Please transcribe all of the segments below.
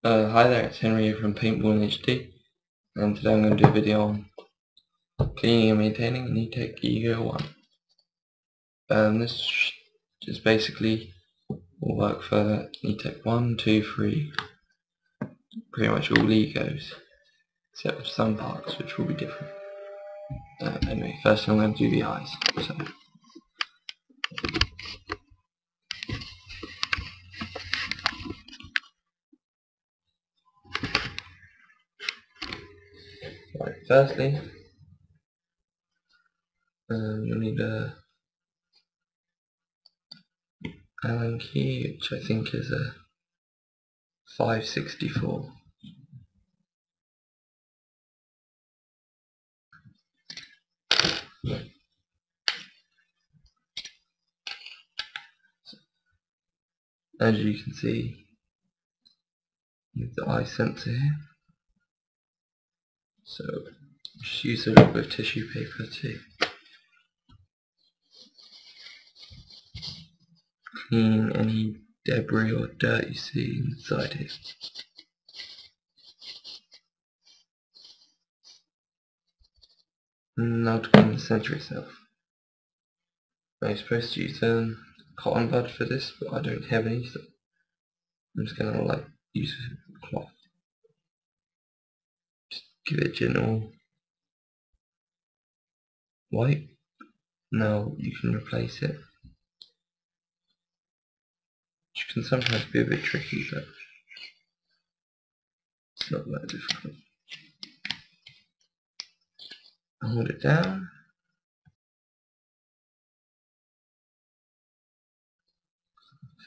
Hi there, it's Henry here from PaintballingHD, and today I'm going to do a video on cleaning and maintaining an Etek Ego 1. This just basically will work for Etek 1, 2, 3, pretty much all Egos, except for some parts which will be different. Anyway, first I'm going to do the eyes. Right, firstly, you'll need a Allen key, which I think is a 564. As you can see, with the eye sensor here, so just use a little bit of tissue paper to clean any debris or dirt you see inside here. And now to clean the sensor itself. I'm supposed to use cotton bud for this, but I don't have any, so I'm just gonna use a cloth. Just give it a gentle wipe. Now you can replace it, which can sometimes be a bit tricky, but it's not that difficult. Hold it down.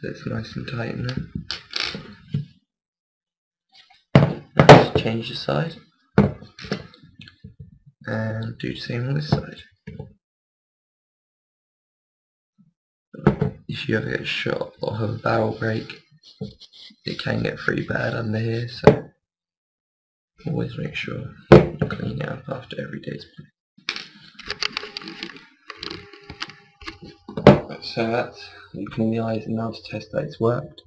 So it's nice and tight in there. Now just change the side and do the same on this side. If you ever get shot or have a barrel break, it can get pretty bad under here, so always make sure you clean it up after every day's play. So that's you clean the eyes, and now to test that it's worked.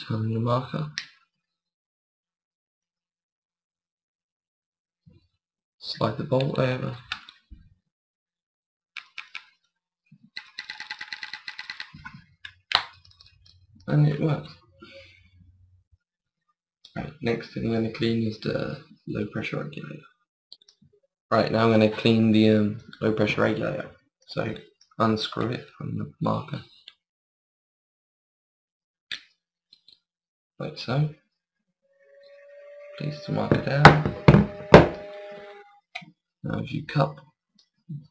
Turn your marker, slide the bolt over, and it works. Right, next thing I'm going to clean is the low pressure regulator. Right, now I'm going to clean the low pressure regulator. So unscrew it from the marker, like so. Place the marker down. Now if you cup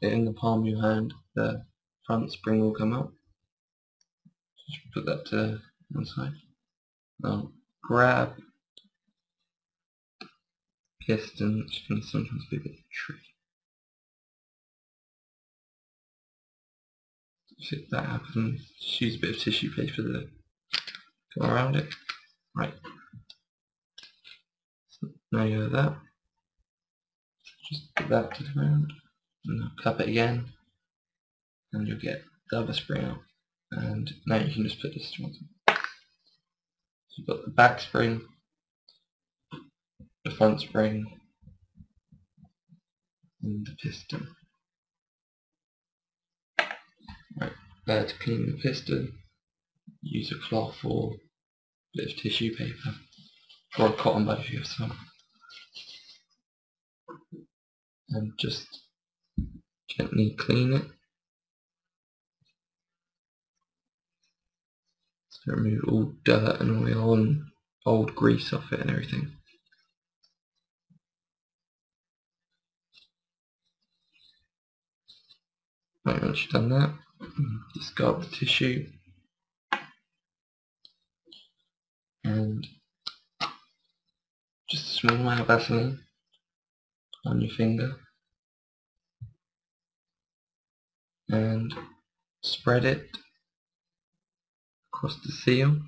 it in the palm of your hand, the front spring will come out. Just put that to one side. Now grab piston, which can sometimes be a bit tricky. If that happens, just use a bit of tissue paper to go around it. Right. So now you have that. Just put that to the ground, and cup it again, and you'll get the other spring out. And now you can just put this to one side. So you've got the back spring, the front spring, and the piston. Right, to clean the piston, use a cloth or a bit of tissue paper, or a cotton bud if you have some, and just gently clean it. So remove all dirt and oil and old grease off it and everything. Right, once you've done that, discard the tissue and just a small amount of Vaseline on your finger and spread it across the seal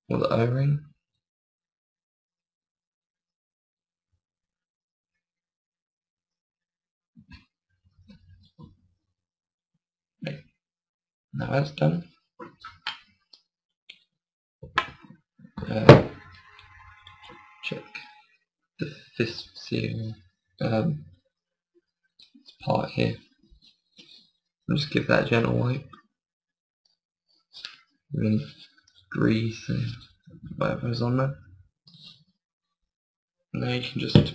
or the O-ring. Right. Now that's done, the fifth seal part here. I'll just give that a gentle wipe. Any grease and whatever's on there. Now you can just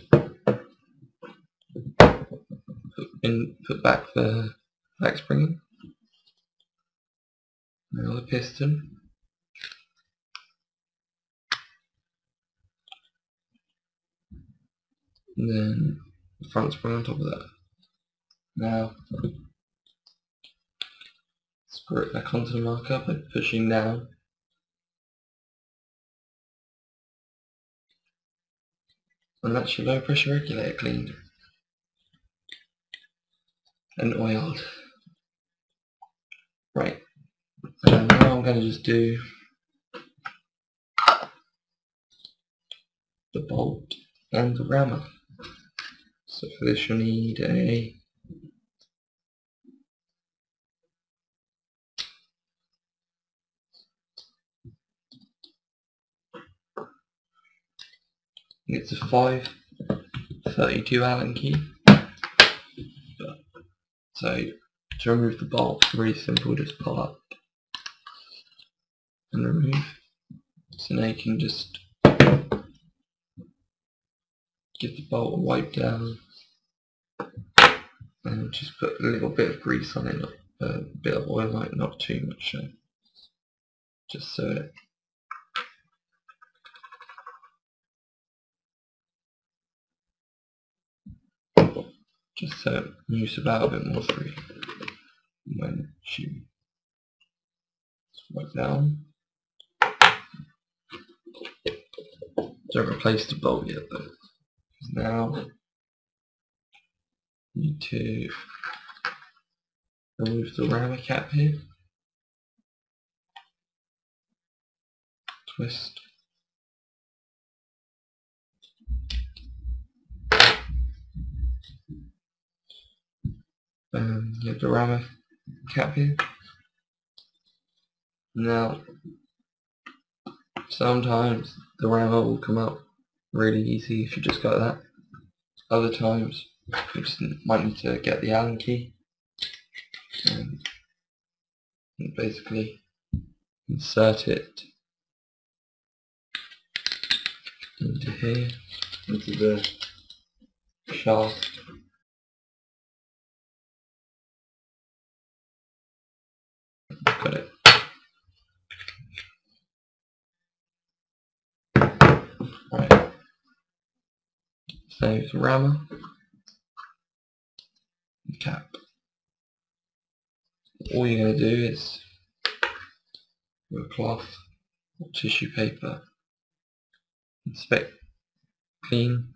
put back the back spring in. Now the piston. And then the front spring on top of that. Now screw it back onto the marker by pushing down. And that's your low pressure regulator cleaned and oiled. Right, and now I'm going to just do the bolt and the rammer. So for this you'll need it's a 532 Allen key. So to remove the bolt, it's really simple, just pull up and remove. So now you can just give the bolt a wipe down and just put a little bit of grease on it, a bit of oil, like not too much, just so it moves about a bit more free when you wipe down. Don't replace the bolt yet though. Now you need to remove the rammer cap here. Twist. And you have the rammer cap here. Now sometimes the rammer will come out really easy if you just got that. Other times you just might need to get the Allen key and basically insert it into here, into the shaft. Got it. Right. So the rammer and cap. All you're going to do is with a cloth or tissue paper, inspect, clean.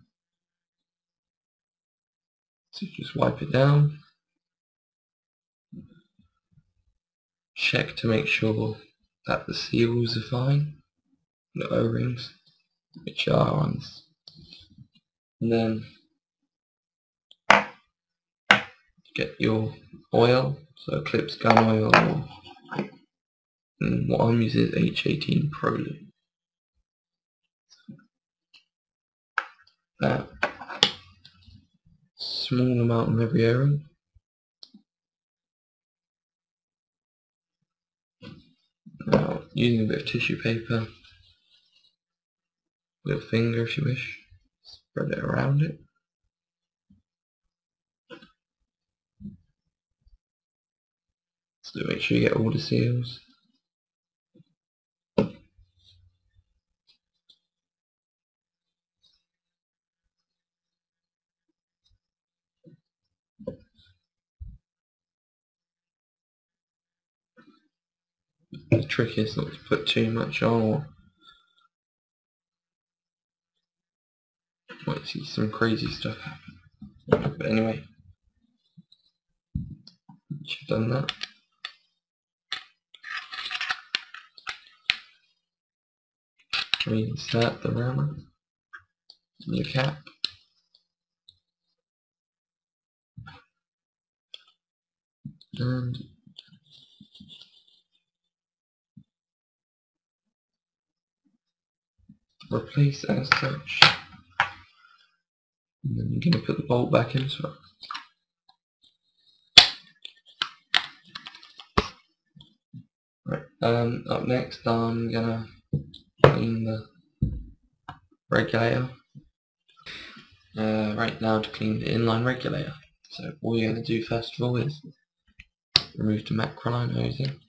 So just wipe it down. Check to make sure that the seals are fine, the O-rings, which are ones. And then get your oil, so Eclipse gun oil, and what I'm using is H18 Pro Lube. That small amount on every O-ring. Now, using a bit of tissue paper, with a finger if you wish, spread it around it. So make sure you get all the seals. The trick is not to put too much on, or you might see some crazy stuff happen. But anyway, once you've done that, reinsert the rammer in your cap. And replace as such. And then I'm going to put the bolt back in as well. Right, up next I'm going to clean the regulator. Right now, to clean the inline regulator. So all you're going to do first of all is remove the macroline hosing.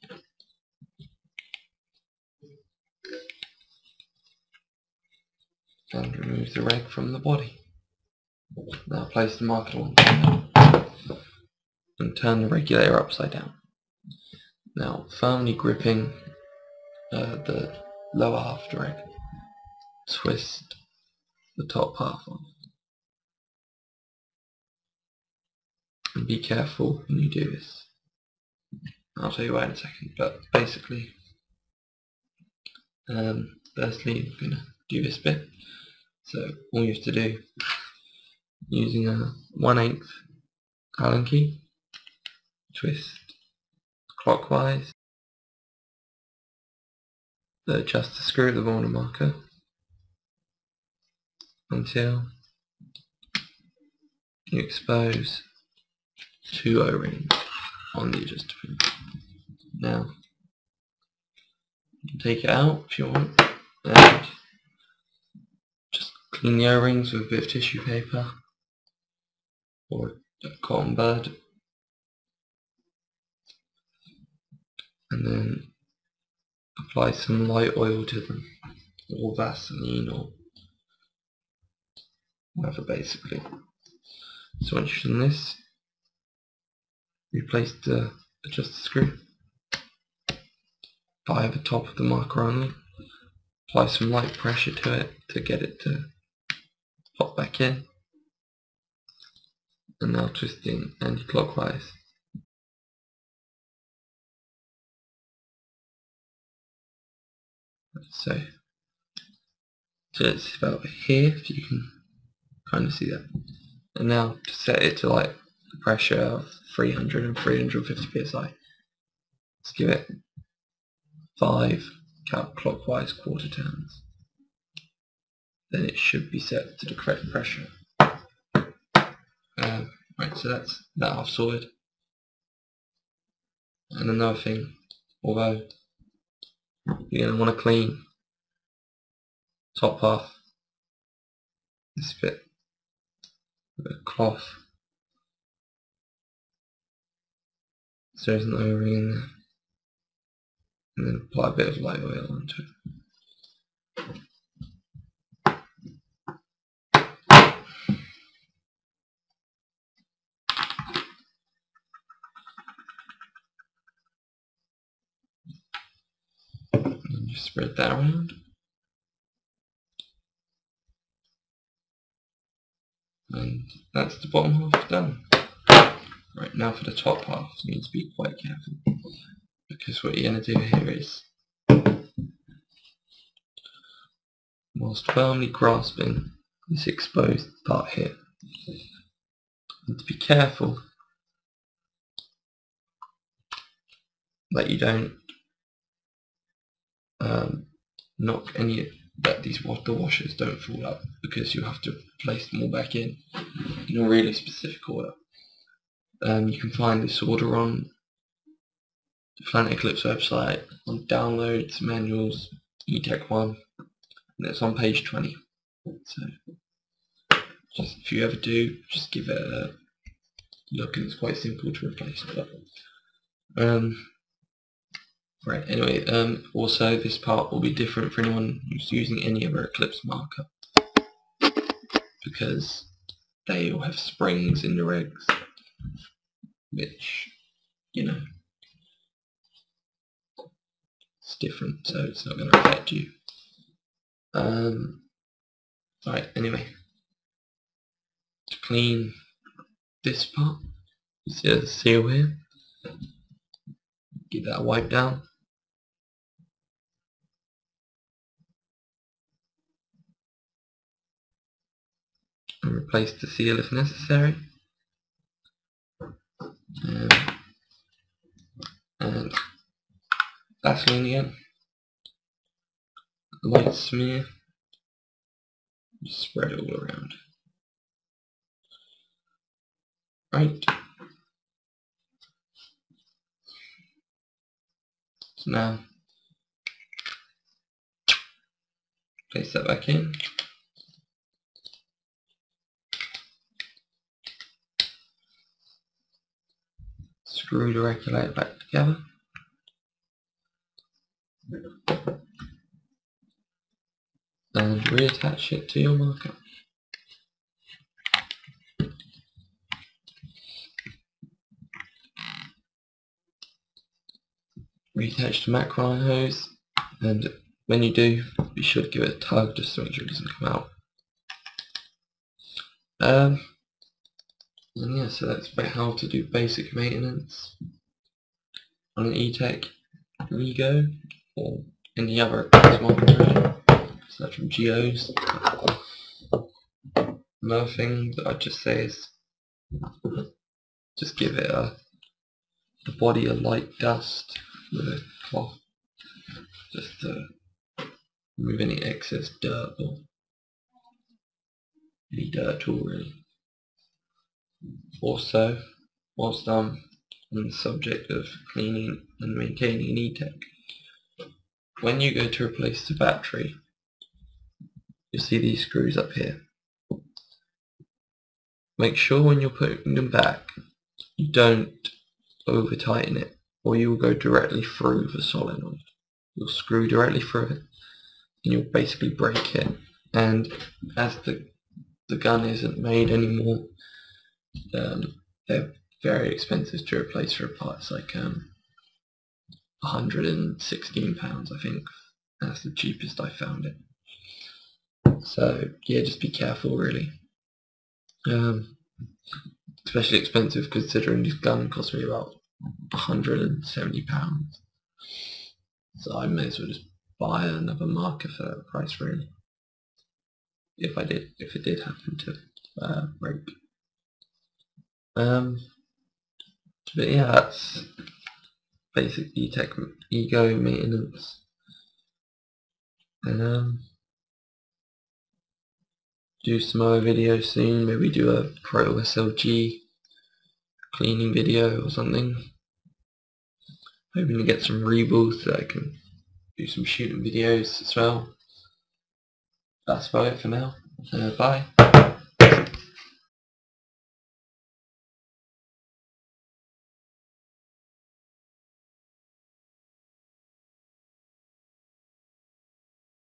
And remove the reg from the body. Now place the marker on and turn the regulator upside down. Now firmly gripping the lower half of the reg, twist the top half on. And be careful when you do this. I'll tell you why in a second, but basically, firstly I'm going to do this bit. So all you have to do, using a 1/8 Allen key, twist clockwise, adjust the screw at the corner marker until you expose 2 O-rings on the adjuster pin. Now you can take it out if you want and just clean the O-rings with a bit of tissue paper or a cotton bud, and then apply some light oil to them, or Vaseline or whatever basically. So once you've done this, replace the adjuster screw by the top of the marker only, apply some light pressure to it to get it to pop back in, and now twisting anti-clockwise. So it's about here, if you can kind of see that. And now to set it to like the pressure of 300 and 350 psi, let's give it 5 counterclockwise quarter turns. Then it should be set to the correct pressure. Right, so that's that half sorted. And another thing, although you're going to want to clean top half, this bit with a cloth so there's no O-ring in there, and then apply a bit of light oil onto it. And just spread that around. And that's the bottom half done. Right, now for the top half, you need to be quite careful, because what you're going to do here is, whilst firmly grasping this exposed part here, you need to be careful that you don't knock any that the washers don't fall out, because you have to place them all back in a really specific order. You can find this order on the Planet Eclipse website, on downloads, manuals, Etek 1, and it's on page 20. So just if you ever do, just give it a look, and it's quite simple to replace. But right, anyway, also this part will be different for anyone who's using any other Eclipse marker, because they all have springs in the regs, which, you know, it's different, so it's not going to affect you. Right, anyway, to clean this part, you see the seal here, get that wiped down. And replace the seal if necessary. And Vaseline again. Light smear. Just spread it all around. Right. So now place that back in. Screw the regulator back together. And reattach it to your marker. Reattach the macron hose, and when you do, be sure to give it a tug just to make sure it doesn't come out. And yeah, so that's about how to do basic maintenance on an Etek Ego or any other smart version, aside from Geos. Another thing that I'd just say is just give it the body a light dust with a cloth, just to remove any excess dirt or any dirt at all really. Also, whilst I'm on the subject of cleaning and maintaining an Etek, when you go to replace the battery, you'll see these screws up here. Make sure when you're putting them back, you don't over tighten it, or you will go directly through the solenoid. You'll screw directly through it, and you'll basically break it. And as the gun isn't made anymore, they're very expensive to replace for a part. It's like £116, I think. That's the cheapest I found it. So yeah, just be careful really. Especially expensive considering this gun cost me about £170. So I may as well just buy another marker for that price really. If it did happen to break. But yeah, that's basic Etek Ego maintenance. Do some other videos soon, maybe do a Pro SLG cleaning video or something. Hoping to get some reboots so I can do some shooting videos as well. That's about it for now. Bye.